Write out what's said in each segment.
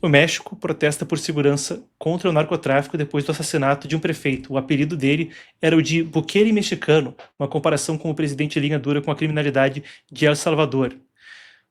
O México protesta por segurança contra o narcotráfico depois do assassinato de um prefeito. O apelido dele era o de Bukele mexicano, uma comparação com o presidente em linha dura com a criminalidade de El Salvador.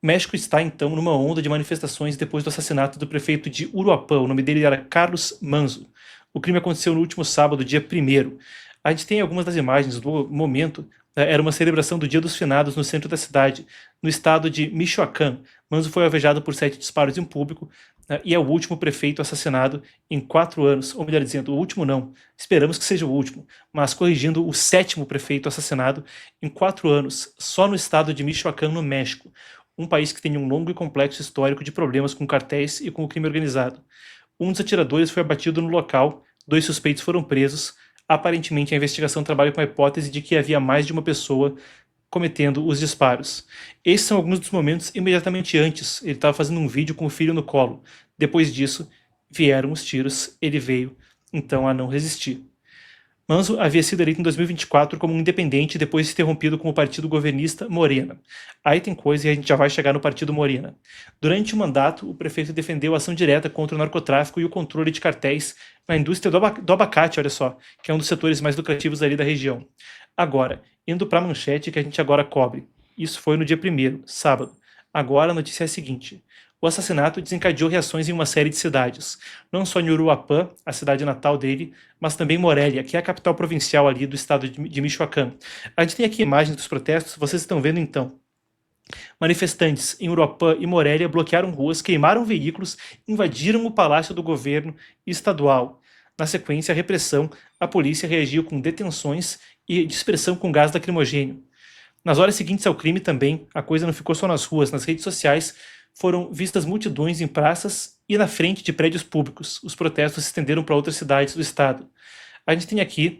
O México está, então, numa onda de manifestações depois do assassinato do prefeito de Uruapã. O nome dele era Carlos Manzo. O crime aconteceu no último sábado, dia 1º. A gente tem algumas das imagens do momento. Era uma celebração do Dia dos Finados no centro da cidade, no estado de Michoacán. Manzo foi alvejado por 7 disparos em público e é o último prefeito assassinado em 4 anos, ou melhor dizendo, o último não, esperamos que seja o último, mas corrigindo, o 7º prefeito assassinado em 4 anos, só no estado de Michoacán, no México, um país que tem um longo e complexo histórico de problemas com cartéis e com o crime organizado. Um dos atiradores foi abatido no local, 2 suspeitos foram presos. Aparentemente, a investigação trabalha com a hipótese de que havia mais de uma pessoa cometendo os disparos. Esses são alguns dos momentos imediatamente antes. Ele estava fazendo um vídeo com o filho no colo. Depois disso, vieram os tiros. Ele veio, então, a não resistir. Manzo havia sido eleito em 2024 como um independente depois de ser interrompido com o partido governista Morena. Aí tem coisa e a gente já vai chegar no partido Morena. Durante o mandato, o prefeito defendeu a ação direta contra o narcotráfico e o controle de cartéis na indústria do abacate, olha só, que é um dos setores mais lucrativos ali da região. Agora, indo para a manchete que a gente agora cobre. Isso foi no dia 1º, sábado. Agora a notícia é a seguinte. O assassinato desencadeou reações em uma série de cidades, não só em Uruapã, a cidade natal dele, mas também Morelia, que é a capital provincial ali do estado de Michoacán. A gente tem aqui imagens dos protestos, vocês estão vendo então. Manifestantes em Uruapã e Morelia bloquearam ruas, queimaram veículos, invadiram o palácio do governo estadual. Na sequência, a repressão, a polícia reagiu com detenções e dispersão com gás lacrimogênio. Nas horas seguintes ao crime também, a coisa não ficou só nas ruas, nas redes sociais foram vistas multidões em praças e na frente de prédios públicos. Os protestos se estenderam para outras cidades do estado. A gente tem aqui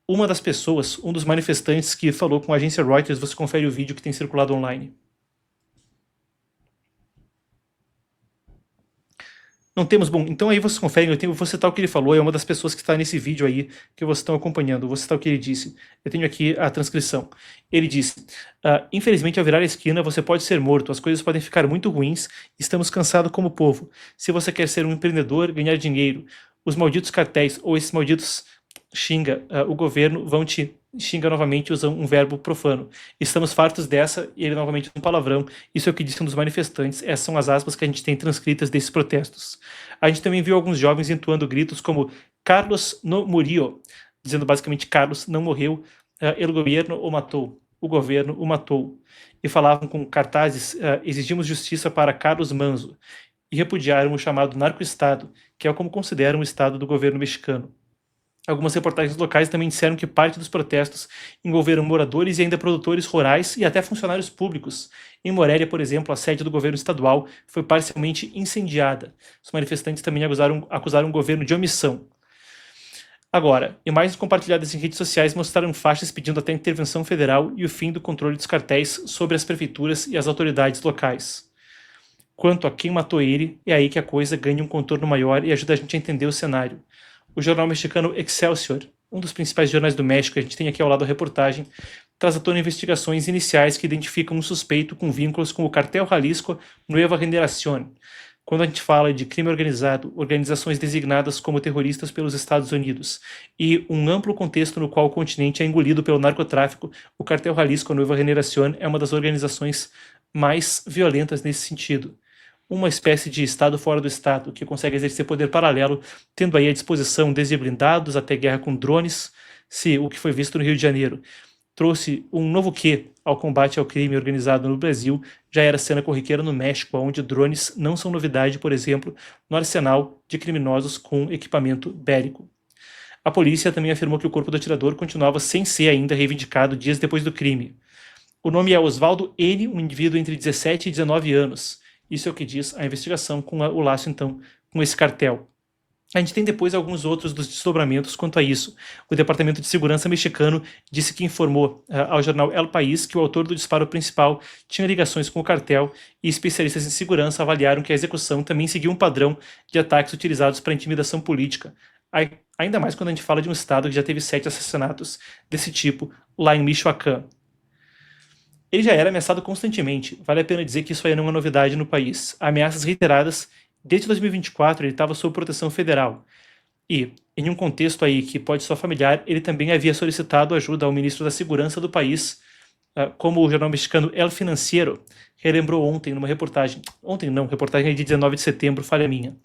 uma das pessoas, um dos manifestantes que falou com a agência Reuters. Você confere o vídeo que tem circulado online. Não temos, bom, então aí vocês conferem, eu vou citar o que ele falou, é uma das pessoas que está nesse vídeo aí que vocês estão acompanhando, eu vou citar o que ele disse. Eu tenho aqui a transcrição. Ele disse, infelizmente ao virar a esquina você pode ser morto, as coisas podem ficar muito ruins, estamos cansados como povo. Se você quer ser um empreendedor, ganhar dinheiro, os malditos cartéis ou esses malditos xinga o governo, vão te xinga novamente usando um verbo profano. Estamos fartos dessa, e ele novamente um palavrão. Isso é o que disse um dos manifestantes. Essas são as aspas que a gente tem transcritas desses protestos. A gente também viu alguns jovens entoando gritos como Carlos no murió, dizendo basicamente Carlos não morreu, el gobierno o matou, o governo o matou. E falavam com cartazes, exigimos justiça para Carlos Manzo, e repudiaram o chamado narco-estado, que é como consideram o estado do governo mexicano. Algumas reportagens locais também disseram que parte dos protestos envolveram moradores e ainda produtores rurais e até funcionários públicos. Em Morelia, por exemplo, a sede do governo estadual foi parcialmente incendiada. Os manifestantes também acusaram o governo de omissão. Agora, imagens compartilhadas em redes sociais mostraram faixas pedindo até intervenção federal e o fim do controle dos cartéis sobre as prefeituras e as autoridades locais. Quanto a quem matou ele, é aí que a coisa ganha um contorno maior e ajuda a gente a entender o cenário. O jornal mexicano Excelsior, um dos principais jornais do México, a gente tem aqui ao lado a reportagem, traz à tona investigações iniciais que identificam um suspeito com vínculos com o Cartel Jalisco Nueva Generación. Quando a gente fala de crime organizado, organizações designadas como terroristas pelos Estados Unidos e um amplo contexto no qual o continente é engolido pelo narcotráfico, o Cartel Jalisco Nueva Generación é uma das organizações mais violentas nesse sentido. Uma espécie de Estado fora do Estado, que consegue exercer poder paralelo, tendo aí à disposição desde blindados até guerra com drones. Se o que foi visto no Rio de Janeiro trouxe um novo quê ao combate ao crime organizado no Brasil, já era cena corriqueira no México, onde drones não são novidade, por exemplo, no arsenal de criminosos com equipamento bélico. A polícia também afirmou que o corpo do atirador continuava sem ser ainda reivindicado dias depois do crime. O nome é Osvaldo N., um indivíduo entre 17 e 19 anos. Isso é o que diz a investigação com o laço, então, com esse cartel. A gente tem depois alguns outros dos desdobramentos quanto a isso. O Departamento de Segurança mexicano disse que informou ao jornal El País que o autor do disparo principal tinha ligações com o cartel e especialistas em segurança avaliaram que a execução também seguiu um padrão de ataques utilizados para intimidação política. Ainda mais quando a gente fala de um estado que já teve 7 assassinatos desse tipo lá em Michoacán. Ele já era ameaçado constantemente, vale a pena dizer que isso aí não é novidade no país. Ameaças reiteradas Desde 2024 ele estava sob proteção federal. E, em um contexto aí que pode ser familiar, ele também havia solicitado ajuda ao ministro da Segurança do país, como o jornal mexicano El Financiero relembrou ontem numa reportagem. Ontem não, reportagem de 19 de setembro, falha minha.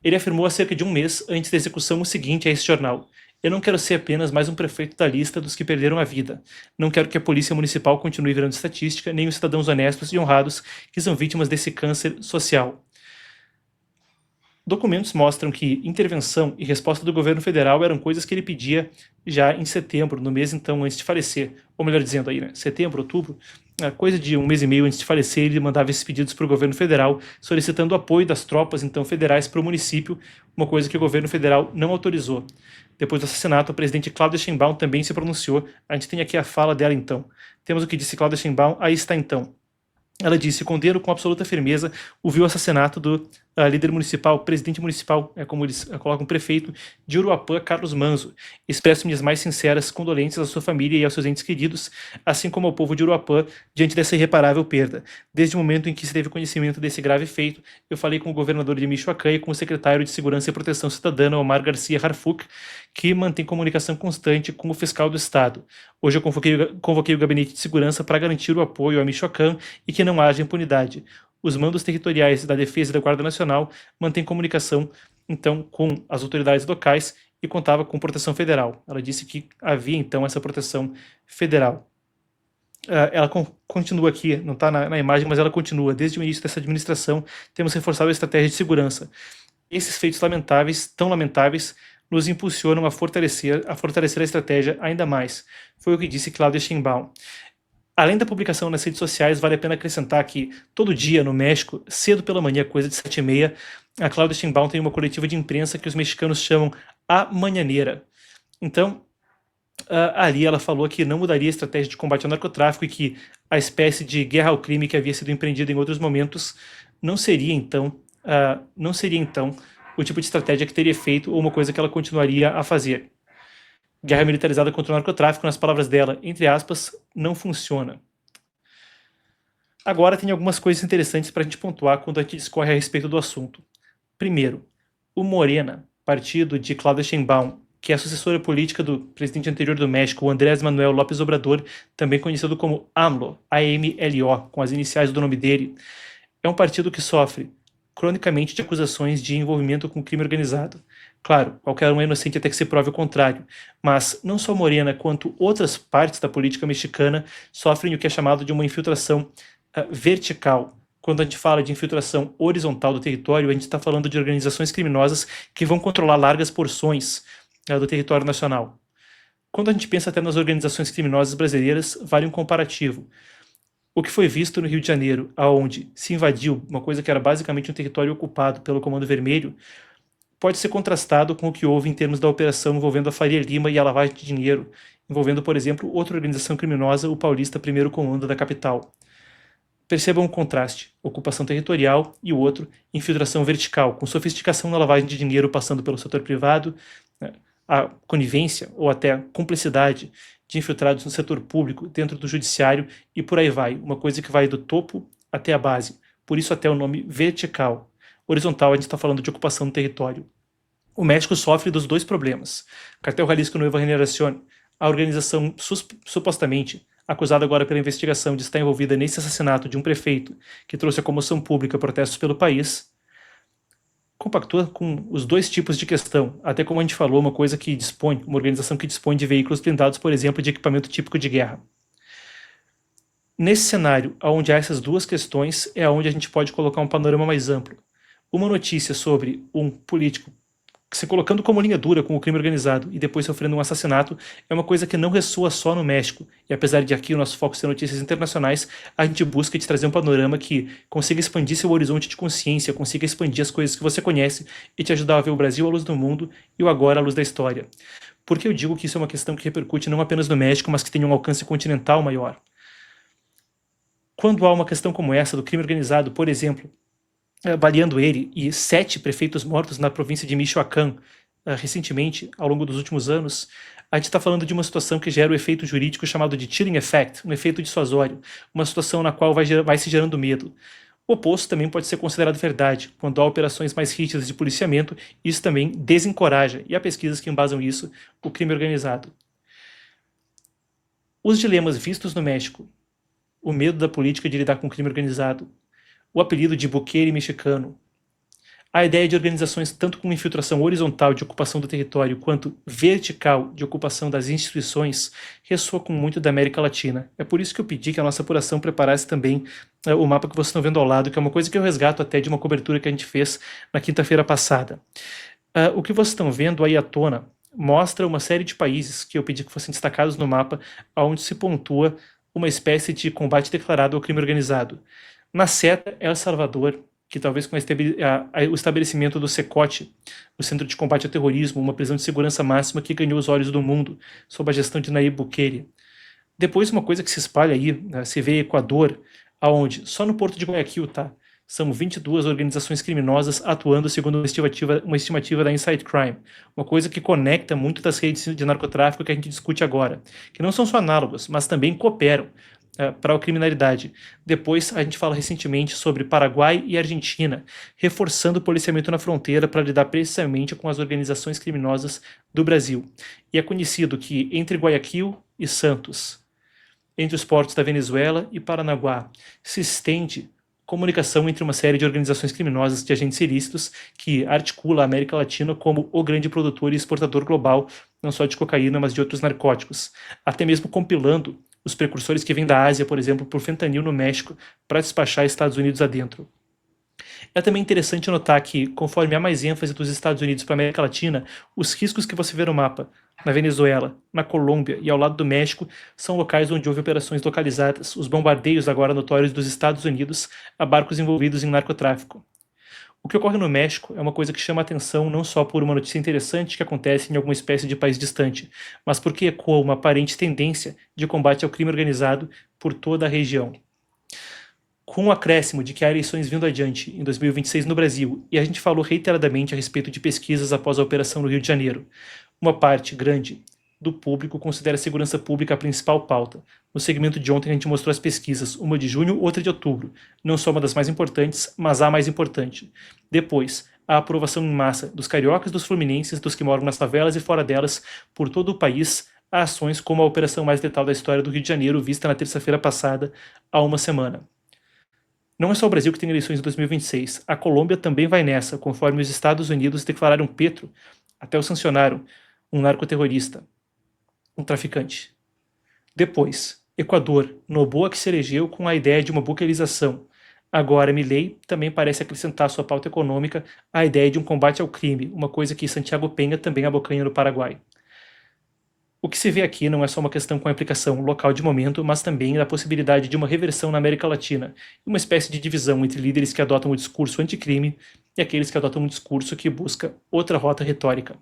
Ele afirmou há cerca de um mês antes da execução o seguinte a esse jornal: eu não quero ser apenas mais um prefeito da lista dos que perderam a vida. Não quero que a polícia municipal continue virando estatística, nem os cidadãos honestos e honrados que são vítimas desse câncer social. Documentos mostram que intervenção e resposta do governo federal eram coisas que ele pedia já em setembro, no mês então antes de falecer. Ou melhor dizendo aí, né, setembro, outubro, coisa de um mês e meio antes de falecer, ele mandava esses pedidos para o governo federal, solicitando apoio das tropas então federais para o município, uma coisa que o governo federal não autorizou. Depois do assassinato, a presidente Claudia Sheinbaum também se pronunciou. A gente tem aqui a fala dela então. Temos o que disse Claudia Sheinbaum, aí está então. Ela disse: condeno com absoluta firmeza o vil assassinato do líder municipal, presidente municipal, como eles colocam, prefeito de Uruapã, Carlos Manzo. Expresso minhas mais sinceras condolências à sua família e aos seus entes queridos, assim como ao povo de Uruapã, diante dessa irreparável perda. Desde o momento em que se teve conhecimento desse grave feito, eu falei com o governador de Michoacán e com o secretário de Segurança e Proteção Cidadã, Omar Garcia Harfuch, que mantém comunicação constante com o fiscal do Estado. Hoje eu convoquei o Gabinete de Segurança para garantir o apoio a Michoacán e que não haja impunidade. Os mandos territoriais da Defesa e da Guarda Nacional mantêm comunicação, então, com as autoridades locais e contava com proteção federal. Ela disse que havia, então, essa proteção federal. Ela continua aqui, não está na imagem, mas ela continua. Desde o início dessa administração, temos reforçado a estratégia de segurança. Esses feitos lamentáveis, tão lamentáveis, nos impulsionam a fortalecer a estratégia ainda mais. Foi o que disse Claudia Sheinbaum. Além da publicação nas redes sociais, vale a pena acrescentar que todo dia no México, cedo pela manhã, coisa de 7h30, a Claudia Sheinbaum tem uma coletiva de imprensa que os mexicanos chamam a Mañanera. Então, ali ela falou que não mudaria a estratégia de combate ao narcotráfico e que a espécie de guerra ao crime que havia sido empreendida em outros momentos não seria então o tipo de estratégia que teria feito ou uma coisa que ela continuaria a fazer. Guerra militarizada contra o narcotráfico, nas palavras dela, entre aspas, não funciona. Agora tem algumas coisas interessantes para a gente pontuar quando a gente discorre a respeito do assunto. Primeiro, o Morena, partido de Claudia Sheinbaum, que é a sucessora política do presidente anterior do México, o Andrés Manuel López Obrador, também conhecido como AMLO, A-M-L-O, com as iniciais do nome dele, é um partido que sofre cronicamente de acusações de envolvimento com crime organizado. Claro, qualquer um é inocente até que se prove o contrário, mas não só Morena quanto outras partes da política mexicana sofrem o que é chamado de uma infiltração vertical. Quando a gente fala de infiltração horizontal do território, a gente está falando de organizações criminosas que vão controlar largas porções do território nacional. Quando a gente pensa até nas organizações criminosas brasileiras, vale um comparativo. O que foi visto no Rio de Janeiro, aonde se invadiu uma coisa que era basicamente um território ocupado pelo Comando Vermelho, pode ser contrastado com o que houve em termos da operação envolvendo a Faria Lima e a lavagem de dinheiro, envolvendo, por exemplo, outra organização criminosa, o Paulista Primeiro Comando da capital. Percebam o contraste, ocupação territorial e o outro, infiltração vertical, com sofisticação na lavagem de dinheiro passando pelo setor privado, a conivência ou até cumplicidade de infiltrados no setor público, dentro do judiciário e por aí vai, uma coisa que vai do topo até a base, por isso até o nome vertical. Horizontal, a gente está falando de ocupação do território. O México sofre dos dois problemas. Cartel Jalisco Nueva Generación, a organização supostamente acusada agora pela investigação de estar envolvida nesse assassinato de um prefeito que trouxe a comoção pública e protestos pelo país, compactua com os dois tipos de questão, até como a gente falou, uma organização que dispõe de veículos blindados, por exemplo, de equipamento típico de guerra. Nesse cenário, onde há essas duas questões, é onde a gente pode colocar um panorama mais amplo. Uma notícia sobre um político se colocando como linha dura com o crime organizado e depois sofrendo um assassinato é uma coisa que não ressoa só no México. E apesar de aqui o nosso foco ser notícias internacionais, a gente busca te trazer um panorama que consiga expandir seu horizonte de consciência, consiga expandir as coisas que você conhece e te ajudar a ver o Brasil à luz do mundo e o agora à luz da história. Por que eu digo que isso é uma questão que repercute não apenas no México, mas que tem um alcance continental maior? Quando há uma questão como essa do crime organizado, por exemplo, baleando ele, e 7 prefeitos mortos na província de Michoacán, recentemente, ao longo dos últimos anos, a gente está falando de uma situação que gera o efeito jurídico chamado de chilling effect, um efeito dissuasório, uma situação na qual vai se gerando medo. O oposto também pode ser considerado verdade. Quando há operações mais rígidas de policiamento, isso também desencoraja, e há pesquisas que embasam isso, o crime organizado. Os dilemas vistos no México, o medo da política de lidar com o crime organizado, o apelido de Bukele mexicano, a ideia de organizações tanto com infiltração horizontal de ocupação do território quanto vertical de ocupação das instituições ressoa com muito da América Latina. É por isso que eu pedi que a nossa apuração preparasse também o mapa que vocês estão vendo ao lado, que é uma coisa que eu resgato até de uma cobertura que a gente fez na quinta-feira passada. O que vocês estão vendo aí à tona mostra uma série de países que eu pedi que fossem destacados no mapa, onde se pontua uma espécie de combate declarado ao crime organizado. Na seta, El Salvador, que talvez com o estabelecimento do CECOT, o Centro de Combate ao Terrorismo, uma prisão de segurança máxima que ganhou os olhos do mundo, sob a gestão de Nayib Bukele. Depois, uma coisa que se espalha aí, né, se vê Equador, aonde só no Porto de Guayaquil, tá? São 22 organizações criminosas atuando segundo uma estimativa da Inside Crime, uma coisa que conecta muito das redes de narcotráfico que a gente discute agora, que não são só análogas, mas também cooperam para a criminalidade. Depois a gente fala recentemente sobre Paraguai e Argentina, reforçando o policiamento na fronteira para lidar precisamente com as organizações criminosas do Brasil. E é conhecido que entre Guayaquil e Santos, entre os portos da Venezuela e Paranaguá, se estende comunicação entre uma série de organizações criminosas de agentes ilícitos que articula a América Latina como o grande produtor e exportador global, não só de cocaína, mas de outros narcóticos, até mesmo compilando os precursores que vêm da Ásia, por exemplo, por fentanil no México, para despachar Estados Unidos adentro. É também interessante notar que, conforme há mais ênfase dos Estados Unidos para a América Latina, os riscos que você vê no mapa, na Venezuela, na Colômbia e ao lado do México, são locais onde houve operações localizadas, os bombardeios agora notórios dos Estados Unidos a barcos envolvidos em narcotráfico. O que ocorre no México é uma coisa que chama a atenção não só por uma notícia interessante que acontece em alguma espécie de país distante, mas porque ecoa uma aparente tendência de combate ao crime organizado por toda a região. Com o acréscimo de que há eleições vindo adiante em 2026 no Brasil, e a gente falou reiteradamente a respeito de pesquisas após a operação no Rio de Janeiro, uma parte grande do público considera a segurança pública a principal pauta. No segmento de ontem a gente mostrou as pesquisas, uma de junho, outra de outubro. Não só uma das mais importantes, mas a mais importante. Depois, a aprovação em massa dos cariocas, dos fluminenses, dos que moram nas favelas e fora delas, por todo o país, a ações como a operação mais letal da história do Rio de Janeiro, vista na terça-feira passada, há uma semana. Não é só o Brasil que tem eleições em 2026. A Colômbia também vai nessa, conforme os Estados Unidos declararam Petro, até o sancionaram, um narcoterrorista, um traficante. Depois, Equador, Noboa que se elegeu com a ideia de uma buquelização. Agora, Milei também parece acrescentar à sua pauta econômica a ideia de um combate ao crime, uma coisa que Santiago Peña também abocanha no Paraguai. O que se vê aqui não é só uma questão com a implicação local de momento, mas também da possibilidade de uma reversão na América Latina, uma espécie de divisão entre líderes que adotam o discurso anticrime e aqueles que adotam um discurso que busca outra rota retórica.